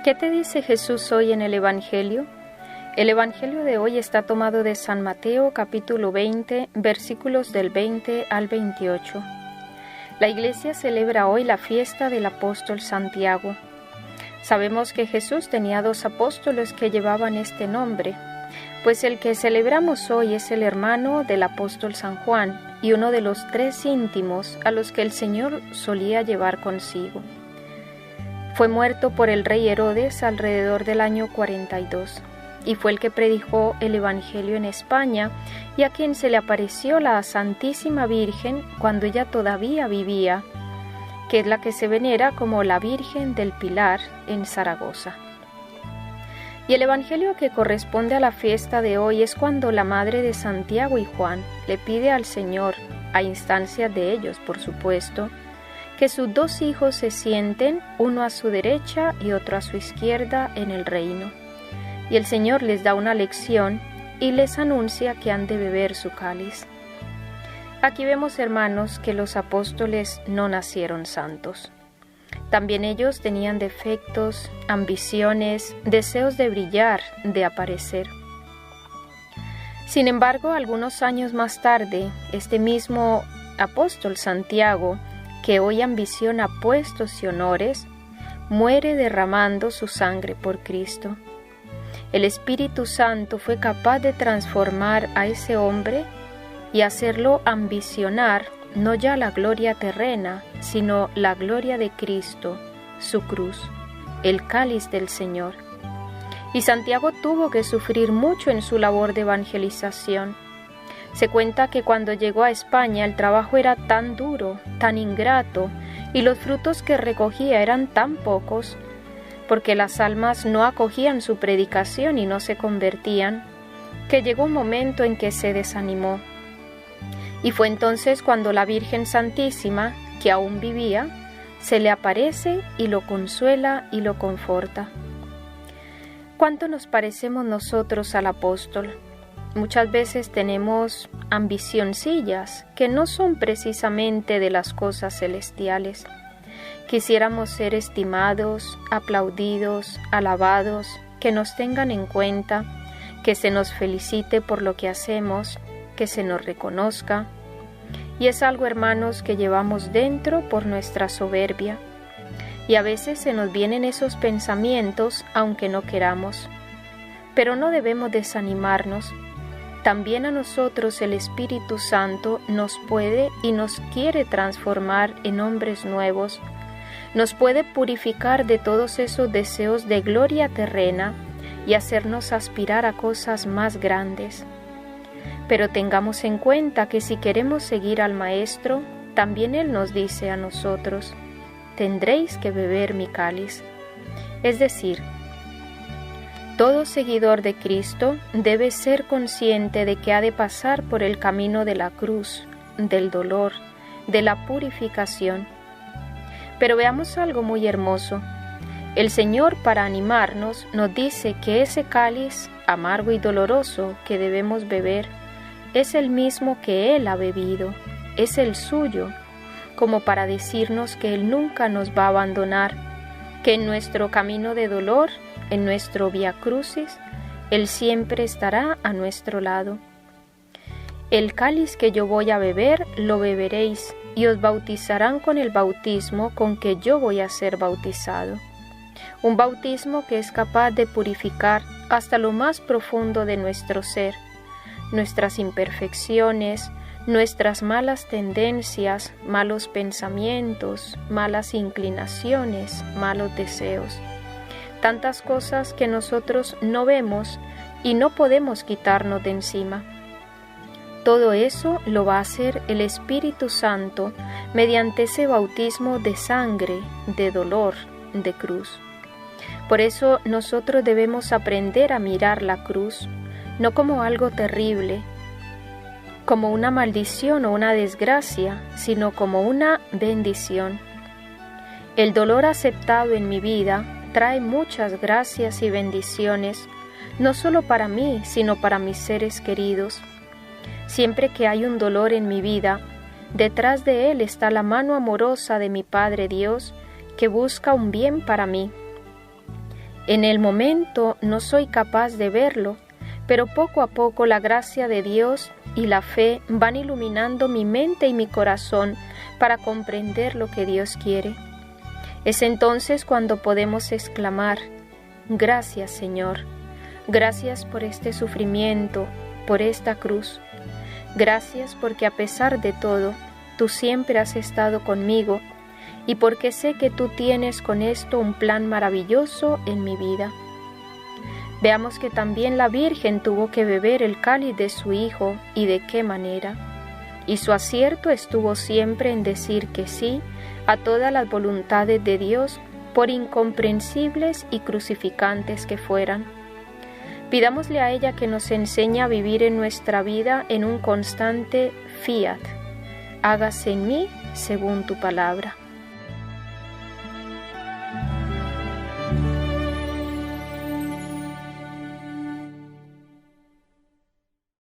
¿Qué te dice Jesús hoy en el Evangelio? El Evangelio de hoy está tomado de San Mateo, capítulo 20, versículos del 20 al 28. La Iglesia celebra hoy la fiesta del apóstol Santiago. Sabemos que Jesús tenía 2 apóstoles que llevaban este nombre, pues el que celebramos hoy es el hermano del apóstol San Juan y uno de los 3 íntimos a los que el Señor solía llevar consigo. Fue muerto por el rey Herodes alrededor del año 42 y fue el que predicó el Evangelio en España y a quien se le apareció la Santísima Virgen cuando ella todavía vivía, que es la que se venera como la Virgen del Pilar en Zaragoza. Y el Evangelio que corresponde a la fiesta de hoy es cuando la madre de Santiago y Juan le pide al Señor, a instancias de ellos por supuesto, que sus 2 hijos se sienten, uno a su derecha y otro a su izquierda en el reino. Y el Señor les da una lección y les anuncia que han de beber su cáliz. Aquí vemos, hermanos, que los apóstoles no nacieron santos. También ellos tenían defectos, ambiciones, deseos de brillar, de aparecer. Sin embargo, algunos años más tarde, este mismo apóstol Santiago, que hoy ambiciona puestos y honores, muere derramando su sangre por Cristo. El Espíritu Santo fue capaz de transformar a ese hombre y hacerlo ambicionar no ya la gloria terrena, sino la gloria de Cristo, su cruz, el cáliz del Señor. Y Santiago tuvo que sufrir mucho en su labor de evangelización. Se cuenta que cuando llegó a España el trabajo era tan duro, tan ingrato, y los frutos que recogía eran tan pocos, porque las almas no acogían su predicación y no se convertían, que llegó un momento en que se desanimó. Y fue entonces cuando la Virgen Santísima, que aún vivía, se le aparece y lo consuela y lo conforta. ¿Cuánto nos parecemos nosotros al apóstol? Muchas veces tenemos ambicioncillas que no son precisamente de las cosas celestiales. Quisiéramos ser estimados, aplaudidos, alabados, que nos tengan en cuenta, que se nos felicite por lo que hacemos, que se nos reconozca. Y es algo, hermanos, que llevamos dentro por nuestra soberbia. Y a veces se nos vienen esos pensamientos aunque no queramos. Pero no debemos desanimarnos. También a nosotros el Espíritu Santo nos puede y nos quiere transformar en hombres nuevos, nos puede purificar de todos esos deseos de gloria terrena y hacernos aspirar a cosas más grandes. Pero tengamos en cuenta que si queremos seguir al Maestro, también Él nos dice a nosotros, tendréis que beber mi cáliz. Es decir, todo seguidor de Cristo debe ser consciente de que ha de pasar por el camino de la cruz, del dolor, de la purificación. Pero veamos algo muy hermoso. El Señor, para animarnos, nos dice que ese cáliz amargo y doloroso que debemos beber es el mismo que Él ha bebido, es el suyo, como para decirnos que Él nunca nos va a abandonar, que en nuestro camino de dolor, en nuestro Vía Crucis, Él siempre estará a nuestro lado. El cáliz que yo voy a beber, lo beberéis, y os bautizarán con el bautismo con que yo voy a ser bautizado. Un bautismo que es capaz de purificar hasta lo más profundo de nuestro ser, nuestras imperfecciones, nuestras malas tendencias, malos pensamientos, malas inclinaciones, malos deseos. Tantas cosas que nosotros no vemos y no podemos quitarnos de encima. Todo eso lo va a hacer el Espíritu Santo mediante ese bautismo de sangre, de dolor, de cruz. Por eso nosotros debemos aprender a mirar la cruz, no como algo terrible, como una maldición o una desgracia, sino como una bendición. El dolor aceptado en mi vida trae muchas gracias y bendiciones, no solo para mí, sino para mis seres queridos. Siempre que hay un dolor en mi vida, detrás de él está la mano amorosa de mi Padre Dios, que busca un bien para mí. En el momento no soy capaz de verlo, pero poco a poco la gracia de Dios y la fe van iluminando mi mente y mi corazón para comprender lo que Dios quiere. Es entonces cuando podemos exclamar: gracias, Señor, gracias por este sufrimiento, por esta cruz. Gracias porque a pesar de todo, tú siempre has estado conmigo y porque sé que tú tienes con esto un plan maravilloso en mi vida. Veamos que también la Virgen tuvo que beber el cáliz de su Hijo, y de qué manera. Y su acierto estuvo siempre en decir que sí a todas las voluntades de Dios, por incomprensibles y crucificantes que fueran. Pidámosle a ella que nos enseñe a vivir en nuestra vida en un constante fiat. Hágase en mí según tu palabra.